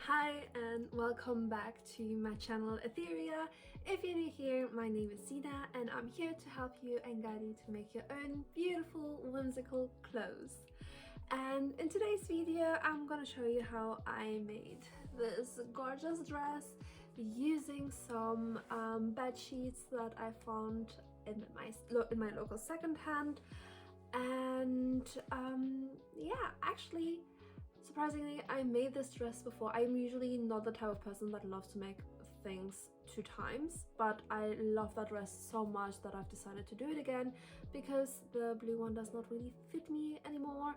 Hi and welcome back to my channel Aetherea. If you're new here, my name is Zina and I'm here to help you and guide you to make your own beautiful whimsical clothes. And in today's video I'm gonna show you how I made this gorgeous dress using some bed sheets that I found in my local secondhand. And yeah, actually, surprisingly, I made this dress before. I'm usually not the type of person that loves to make things 2 times, but I love that dress so much that I've decided to do it again because the blue one does not really fit me anymore.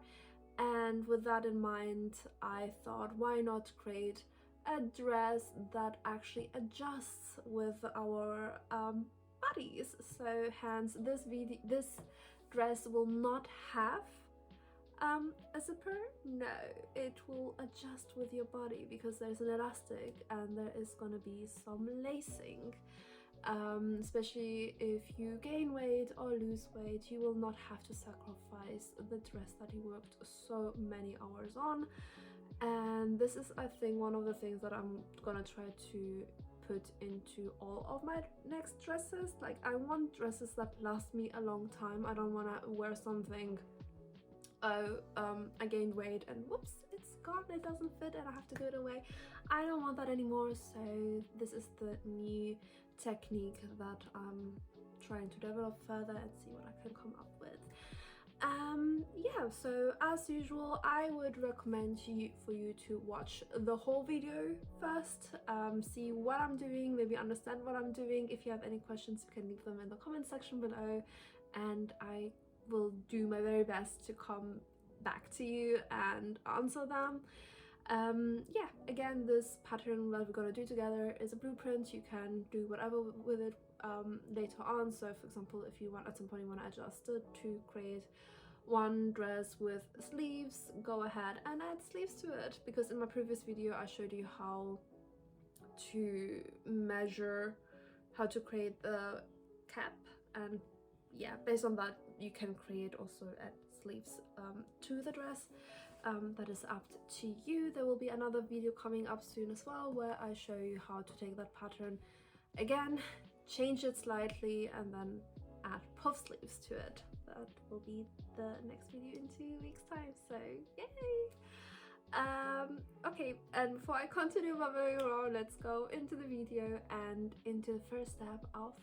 And with that in mind, I thought, why not create a dress that actually adjusts with our bodies? So hence this dress will not have a zipper. No, it will adjust with your body because there's an elastic and there is going to be some lacing. Especially if you gain weight or lose weight, you will not have to sacrifice the dress that you worked so many hours on. And this is, I think, one of the things that I'm gonna try to put into all of my next dresses. Like, I want dresses that last me a long time. I don't want to wear something, I gained weight and whoops, it's gone, it doesn't fit and I have to give it away. I don't want that anymore, so this is the new technique that I'm trying to develop further and see what I can come up with. Yeah, so as usual, I would recommend for you to watch the whole video first, see what I'm doing, maybe understand what I'm doing. If you have any questions, you can leave them in the comment section below and I will do my very best to come back to you and answer them. Yeah, again, this pattern that we're gonna do together is a blueprint. You can do whatever with it later on. So for example, if you want at some point you want to adjust it to create one dress with sleeves, go ahead and add sleeves to it, because in my previous video I showed you how to measure, how to create the cap, and yeah, based on that you can create also add sleeves to the dress. That is up to you. There will be another video coming up soon as well where I show you how to take that pattern again, change it slightly and then add puff sleeves to it. That will be the next video in 2 weeks time, so yay! Okay, and before I continue my video, let's go into the video and into the first step of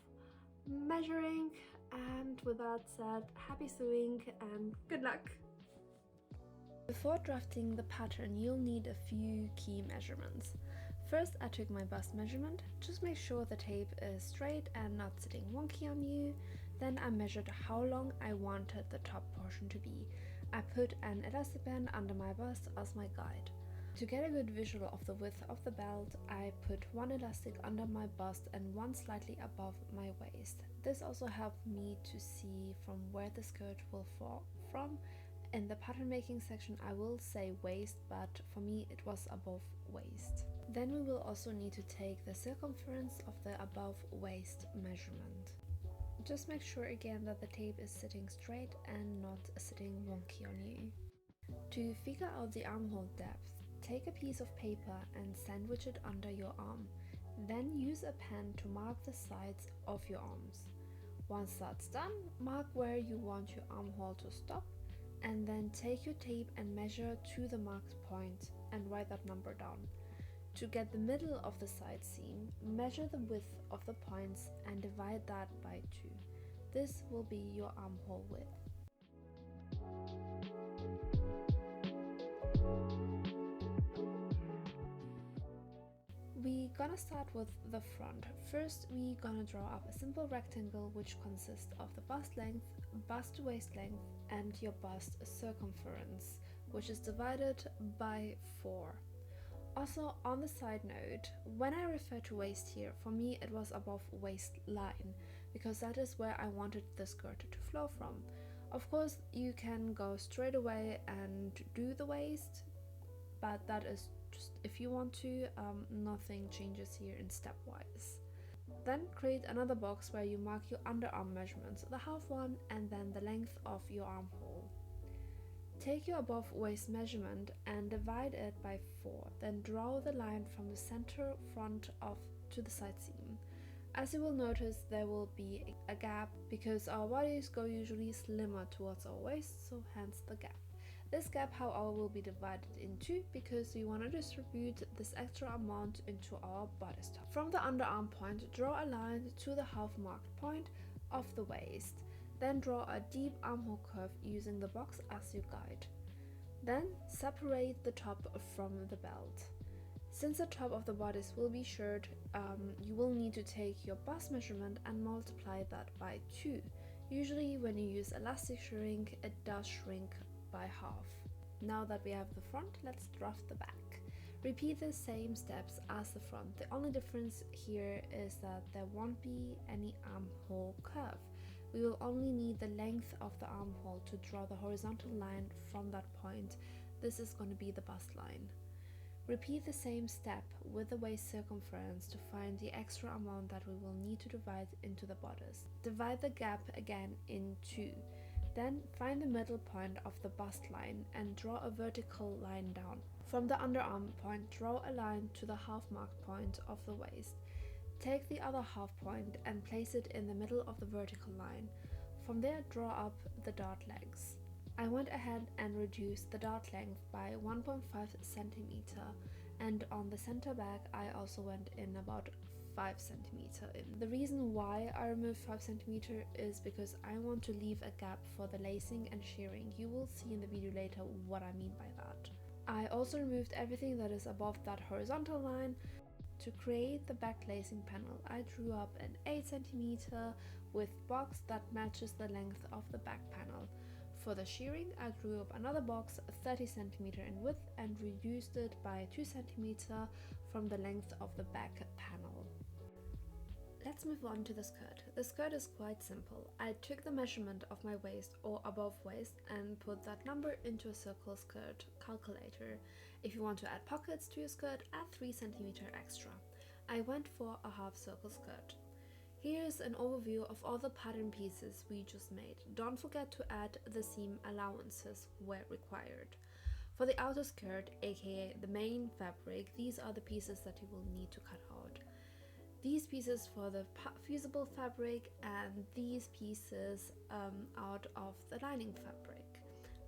measuring. And with that said, happy sewing and good luck! Before drafting the pattern, you'll need a few key measurements. First, I took my bust measurement. Just make sure the tape is straight and not sitting wonky on you. Then I measured how long I wanted the top portion to be. I put an elastic band under my bust as my guide. To get a good visual of the width of the belt, I put one elastic under my bust and one slightly above my waist. This also helped me to see from where the skirt will fall from. In the pattern making section I will say waist, but for me it was above waist. Then we will also need to take the circumference of the above waist measurement. Just make sure again that the tape is sitting straight and not sitting wonky on you. To figure out the armhole depth, take a piece of paper and sandwich it under your arm. Then use a pen to mark the sides of your arms. Once that's done, mark where you want your armhole to stop, and then take your tape and measure to the marked point and write that number down. To get the middle of the side seam, measure the width of the points and divide that by 2. This will be your armhole width. We're gonna start with the front. First, we're gonna draw up a simple rectangle which consists of the bust length, bust to waist length, and your bust circumference, which is divided by 4. Also, on the side note, when I refer to waist here, for me it was above waistline, because that is where I wanted the skirt to flow from. Of course, you can go straight away and do the waist, but that is just if you want to. Nothing changes here in stepwise. Then create another box where you mark your underarm measurements, the half one and then the length of your armhole. Take your above waist measurement and divide it by 4, then draw the line from the center front off to the side seam. As you will notice, there will be a gap because our bodies go usually slimmer towards our waist, so hence the gap. This gap, however, will be divided in 2 because we want to distribute this extra amount into our bodice top. From the underarm point, draw a line to the half marked point of the waist. Then draw a deep armhole curve using the box as your guide. Then separate the top from the belt. Since the top of the bodice will be shirred, you will need to take your bust measurement and multiply that by 2. Usually when you use elastic shirring, it does shrink by half. Now that we have the front, let's draft the back. Repeat the same steps as the front. The only difference here is that there won't be any armhole curve. We will only need the length of the armhole to draw the horizontal line from that point. This is going to be the bust line. Repeat the same step with the waist circumference to find the extra amount that we will need to divide into the bodice. Divide the gap again in 2. Then find the middle point of the bust line and draw a vertical line down. From the underarm point, draw a line to the half marked point of the waist. Take the other half point and place it in the middle of the vertical line. From there, draw up the dart legs. I went ahead and reduced the dart length by 1.5 cm, and on the center back I also went in about 5 cm in. The reason why I removed 5 cm is because I want to leave a gap for the lacing and shearing. You will see in the video later what I mean by that. I also removed everything that is above that horizontal line. To create the back lacing panel, I drew up an 8 cm width box that matches the length of the back panel. For the shearing, I drew up another box 30 cm in width and reduced it by 2 cm from the length of the back panel. Let's move on to the skirt. The skirt is quite simple. I took the measurement of my waist or above waist and put that number into a circle skirt calculator. If you want to add pockets to your skirt, add 3 cm extra. I went for a half circle skirt. Here's an overview of all the pattern pieces we just made. Don't forget to add the seam allowances where required. For the outer skirt, aka the main fabric, these are the pieces that you will need to cut out. These pieces for the fusible fabric and these pieces out of the lining fabric.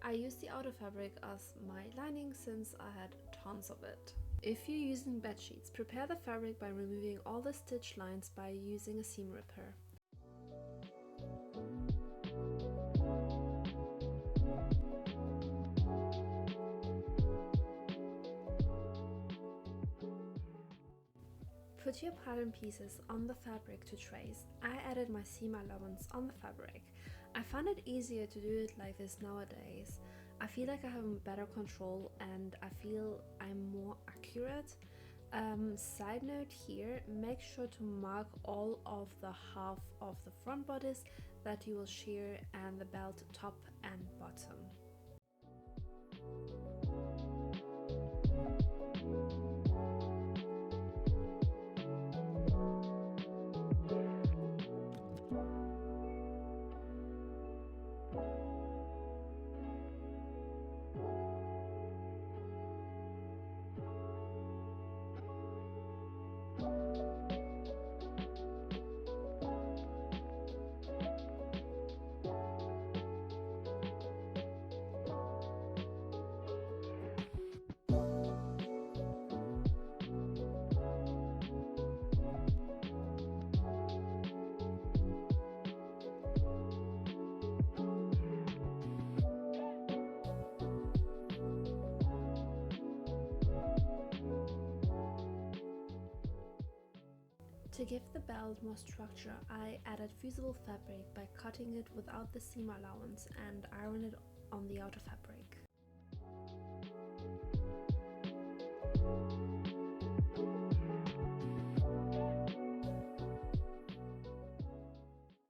I used the outer fabric as my lining since I had tons of it. If you're using bed sheets, prepare the fabric by removing all the stitch lines by using a seam ripper. Put your pattern pieces on the fabric to trace. I added my seam allowance on the fabric. I find it easier to do it like this nowadays. I feel like I have better control and I feel I'm more accurate. Side note here, make sure to mark all of the half of the front bodice that you will shear and the belt top and bottom. To give the belt more structure, I added fusible fabric by cutting it without the seam allowance and ironed it on the outer fabric.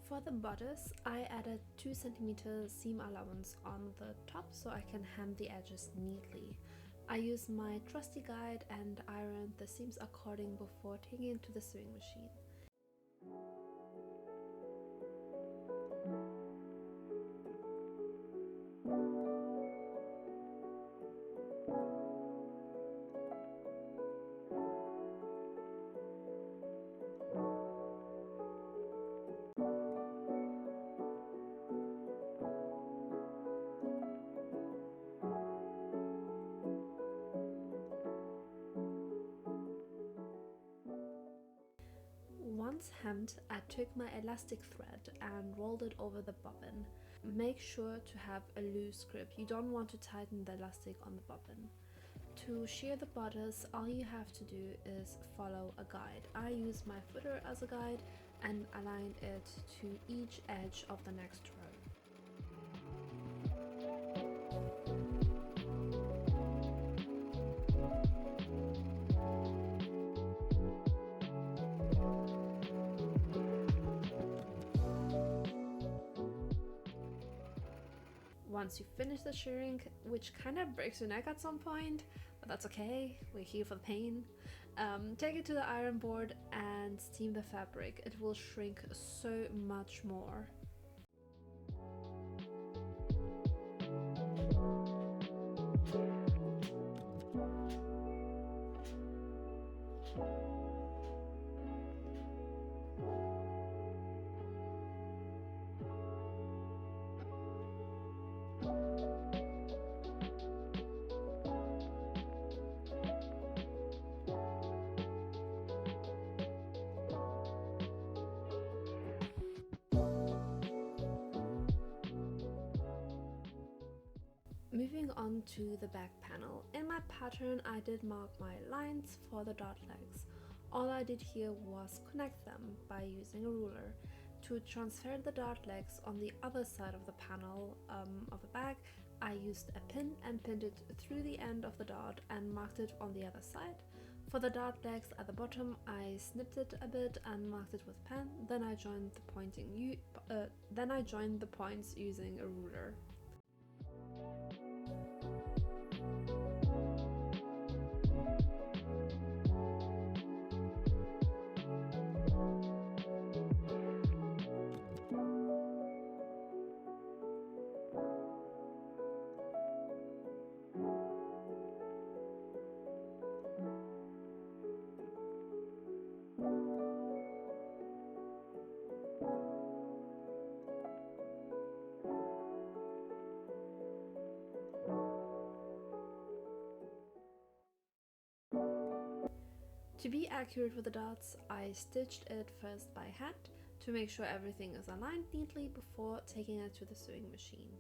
For the bodice, I added 2 cm seam allowance on the top so I can hem the edges neatly. I used my trusty guide and ironed the seams according before taking it to the sewing machine. hemmed, I took my elastic thread and rolled it over the bobbin. Make sure to have a loose grip. You don't want to tighten the elastic on the bobbin. To shear the bodice, all you have to do is follow a guide. I use my footer as a guide and align it to each edge of the next row. Once you finish the shearing, which kind of breaks your neck at some point, but that's okay, we're here for the pain, take it to the iron board and steam the fabric. It will shrink so much more. Moving on to the back panel. In my pattern I did mark my lines for the dart legs. All I did here was connect them by using a ruler. To transfer the dart legs on the other side of the panel of the bag, I used a pin and pinned it through the end of the dart and marked it on the other side. For the dart legs at the bottom, I snipped it a bit and marked it with a pen. Then I joined the points using a ruler. To be accurate with the dots, I stitched it first by hand to make sure everything is aligned neatly before taking it to the sewing machine.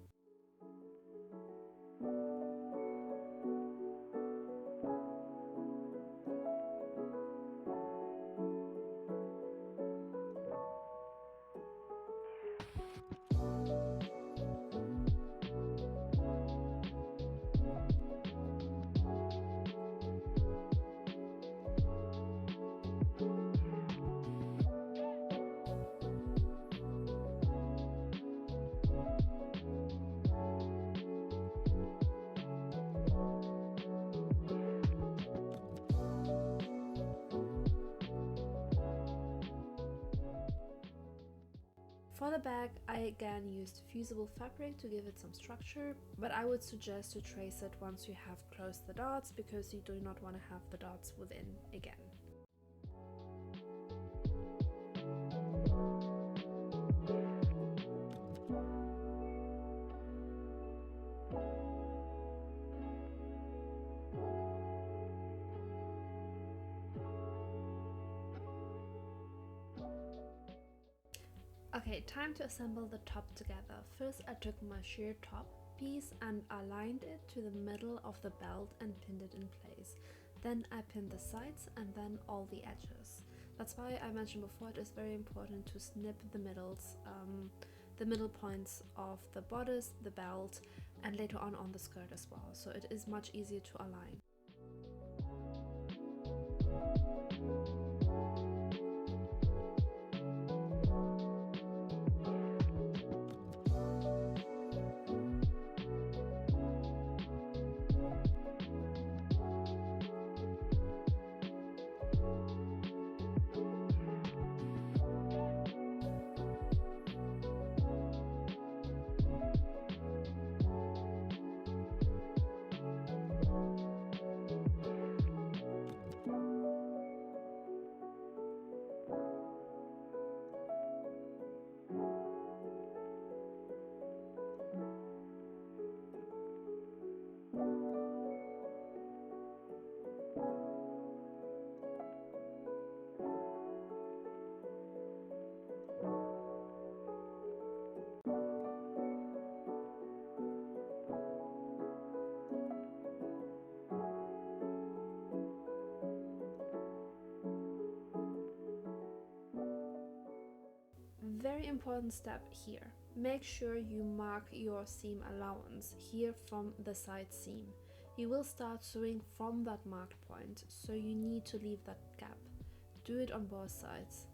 For the bag, I again used fusible fabric to give it some structure, but I would suggest to trace it once you have closed the dots because you do not want to have the dots within again. Okay, time to assemble the top together. First I took my sheer top piece and aligned it to the middle of the belt and pinned it in place. Then I pinned the sides and then all the edges. That's why I mentioned before it is very important to snip the middle points of the bodice, the belt, and later on the skirt as well, so it is much easier to align. very important step here. Make sure you mark your seam allowance here from the side seam. You will start sewing from that marked point, so you need to leave that gap. Do it on both sides.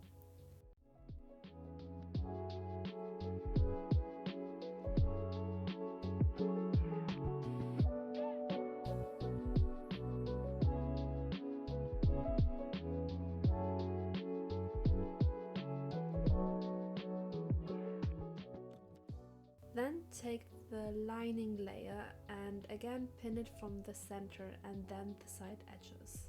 Then take the lining layer and again pin it from the center and then the side edges.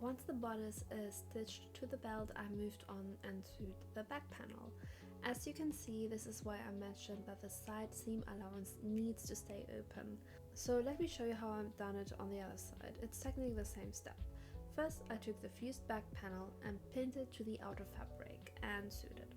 Once the bodice is stitched to the belt, I moved on and sewed the back panel. As you can see, this is why I mentioned that the side seam allowance needs to stay open. So let me show you how I've done it on the other side. It's technically the same step. First, I took the fused back panel and pinned it to the outer fabric and sewed it.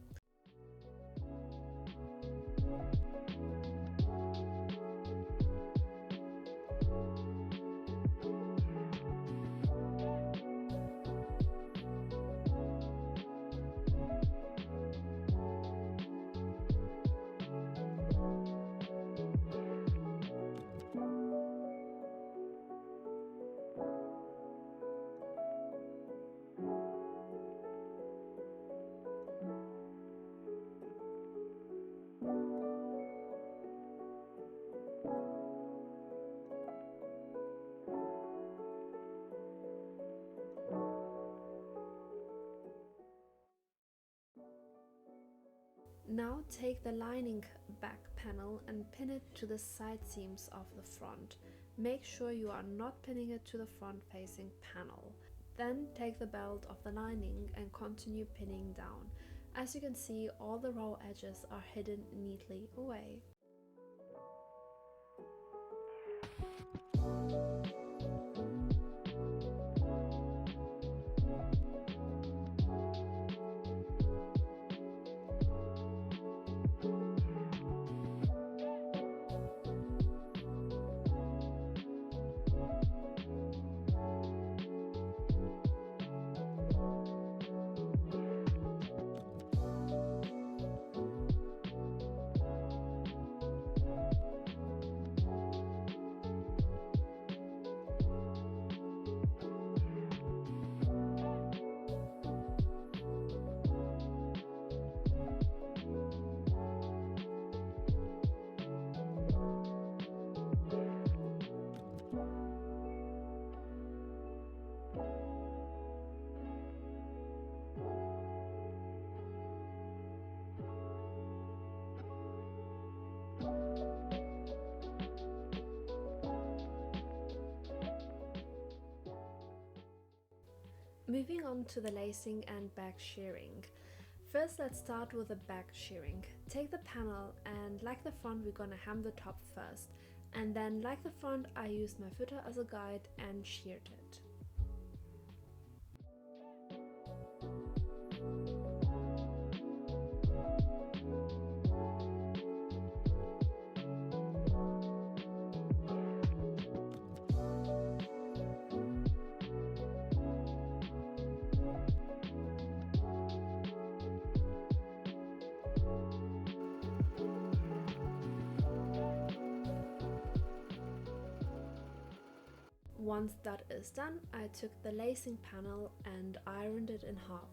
Now take the lining back panel and pin it to the side seams of the front. Make sure you are not pinning it to the front facing panel. Then take the belt of the lining and continue pinning down. As you can see, all the raw edges are hidden neatly away. Moving on to the lacing and back shirring. First, let's start with the back shirring. Take the panel and like the front, we're gonna hem the top first. And then like the front, I used my footer as a guide and sheared it. Once that is done, I took the lacing panel and ironed it in half.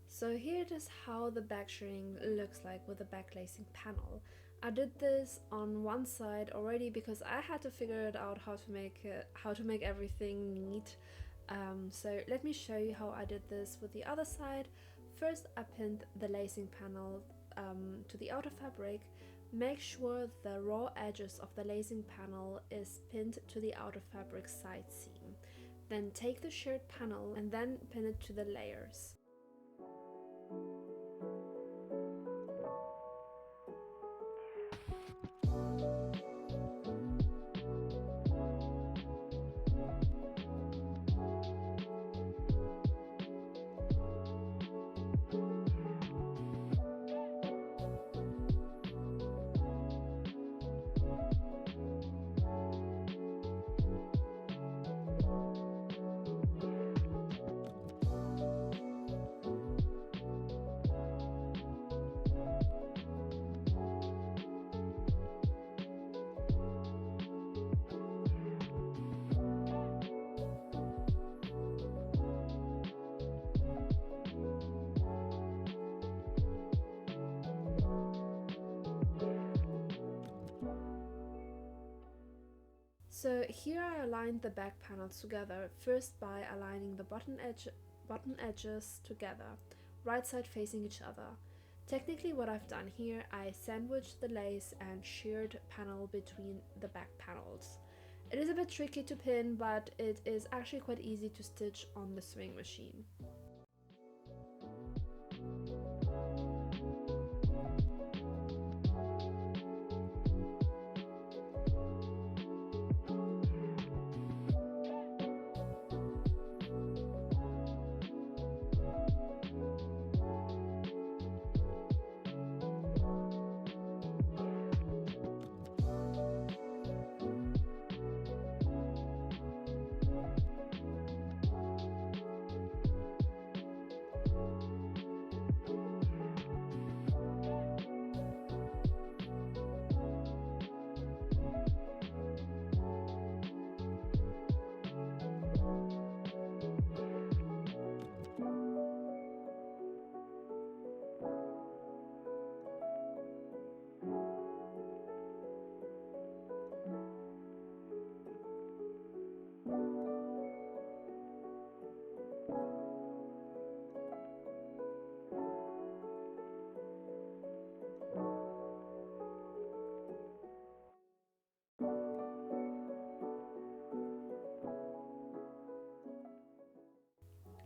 So here it is how the back shirring looks like with the back lacing panel. I did this on one side already because I had to figure it out how to make everything neat. So let me show you how I did this with the other side. First, I pinned the lacing panel to the outer fabric. Make sure the raw edges of the lacing panel is pinned to the outer fabric side seam. Then take the shirred panel and then pin it to the layers. So here I aligned the back panels together, first by aligning the button edges together, right side facing each other. Technically what I've done here, I sandwiched the lace and shirred panel between the back panels. It is a bit tricky to pin, but it is actually quite easy to stitch on the sewing machine.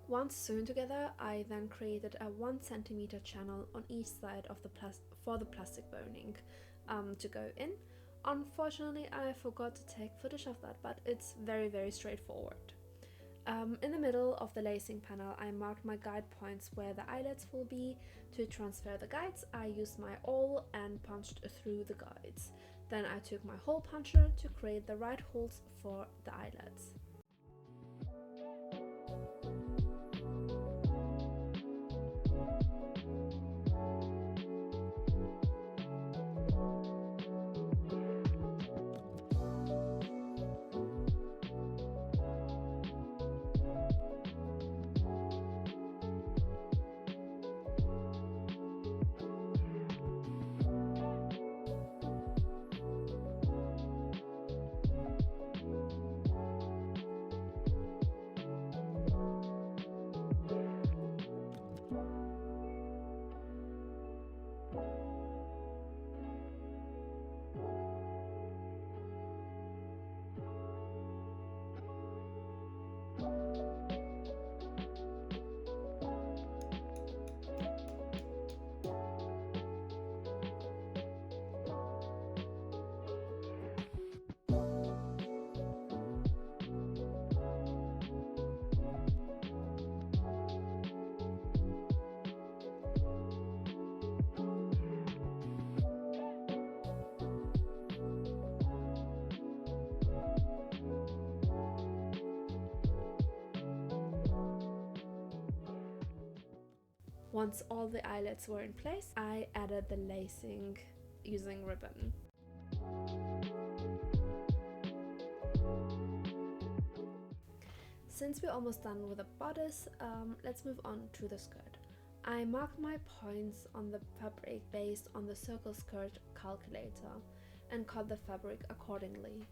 Once sewn together, I then created a 1 cm channel on each side of the for the plastic boning to go in. Unfortunately, I forgot to take footage of that, but it's very straightforward. In the middle of the lacing panel, I marked my guide points where the eyelets will be. To transfer the guides, I used my awl and punched through the guides. Then I took my hole puncher to create the right holes for the eyelets. Once all the eyelets were in place, I added the lacing using ribbon. Since we're almost done with the bodice, let's move on to the skirt. I marked my points on the fabric based on the circle skirt calculator and cut the fabric accordingly.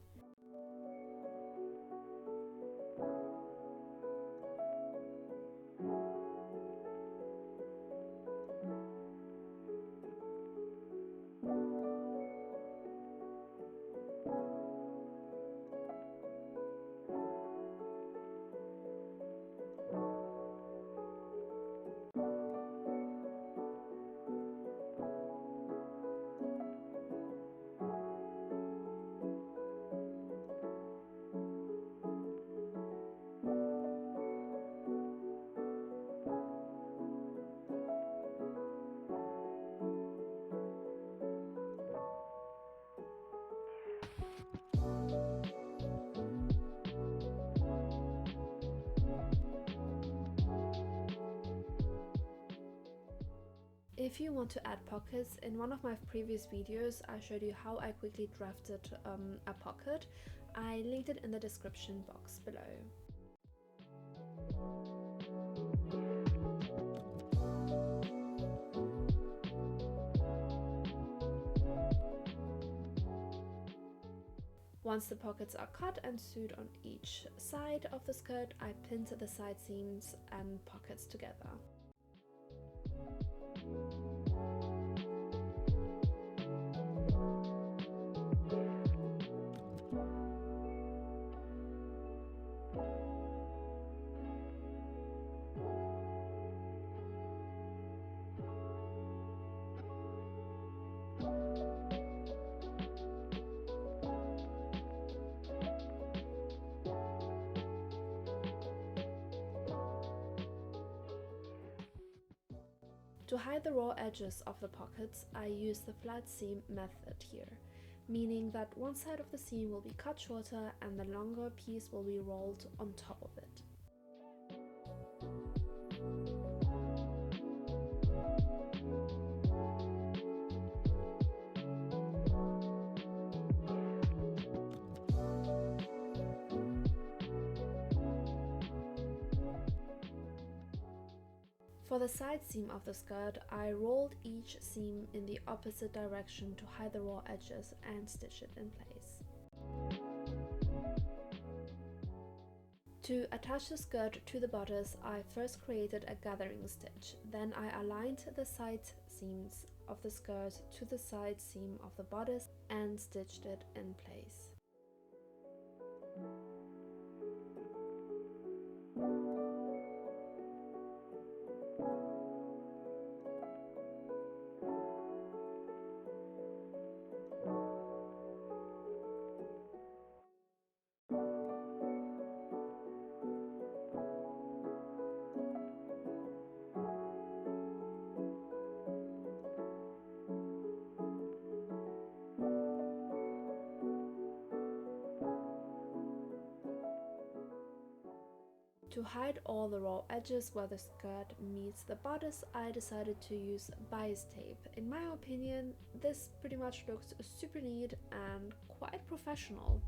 If you want to add pockets, in one of my previous videos I showed you how I quickly drafted a pocket. I linked it in the description box below. Once the pockets are cut and sewed on each side of the skirt, I pinned the side seams and pockets together. To hide the raw edges of the pockets, I use the flat seam method here, meaning that one side of the seam will be cut shorter and the longer piece will be rolled on top of it. For the side seam of the skirt, I rolled each seam in the opposite direction to hide the raw edges and stitch it in place. To attach the skirt to the bodice, I first created a gathering stitch. Then I aligned the side seams of the skirt to the side seam of the bodice and stitched it in place. To hide all the raw edges where the skirt meets the bodice, I decided to use bias tape. In my opinion, this pretty much looks super neat and quite professional.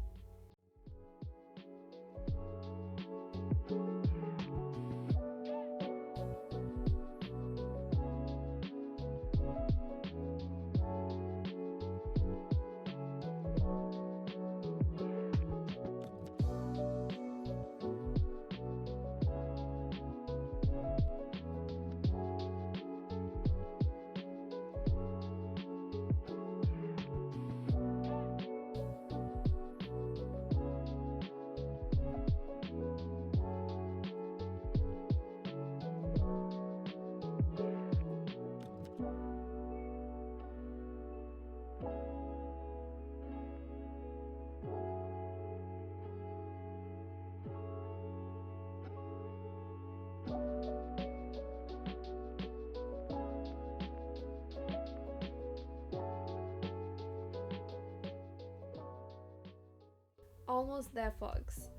Almost there, folks.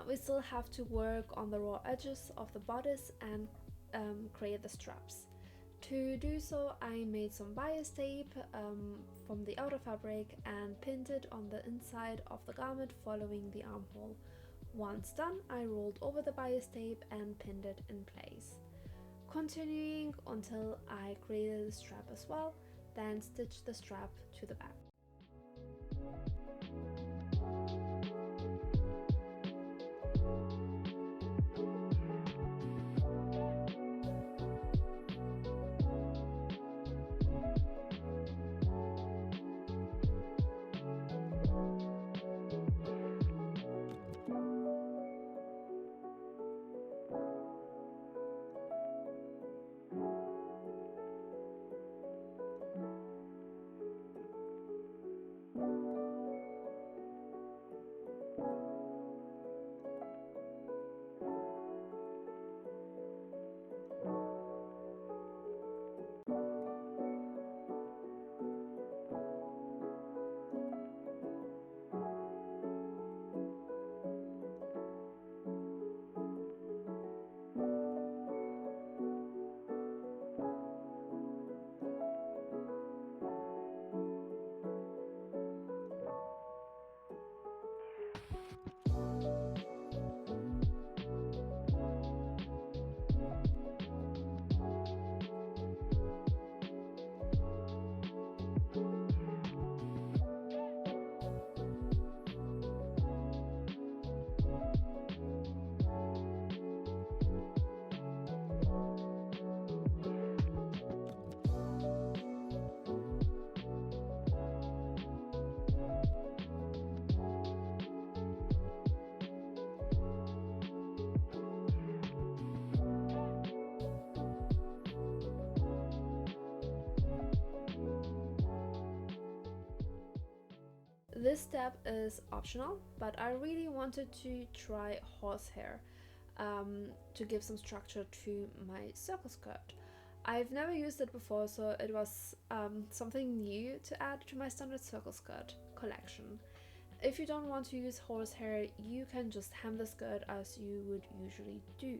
We still have to work on the raw edges of the bodice and create the straps. To do so, I made some bias tape from the outer fabric and pinned it on the inside of the garment following the armhole. Once done, I rolled over the bias tape and pinned it in place. continuing until I created the strap as well, then stitch the strap to the back. This step is optional, but I really wanted to try horsehair to give some structure to my circle skirt. I've never used it before, so it was something new to add to my standard circle skirt collection. If you don't want to use horsehair, you can just hem the skirt as you would usually do.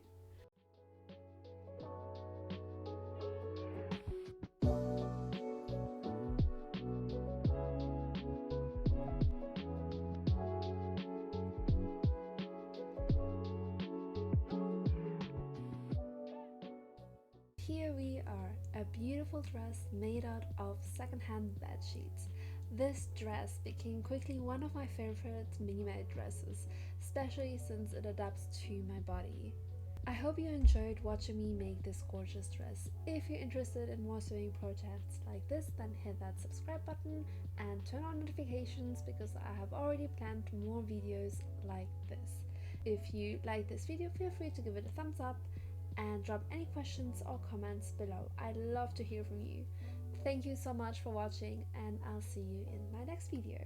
Here we are, a beautiful dress made out of secondhand bed sheets. This dress became quickly one of my favorite mini-made dresses, especially since it adapts to my body. I hope you enjoyed watching me make this gorgeous dress. If you're interested in more sewing projects like this, then hit that subscribe button and turn on notifications because I have already planned more videos like this. If you like this video, feel free to give it a thumbs up and drop any questions or comments below. I'd love to hear from you. Thank you so much for watching, and I'll see you in my next video.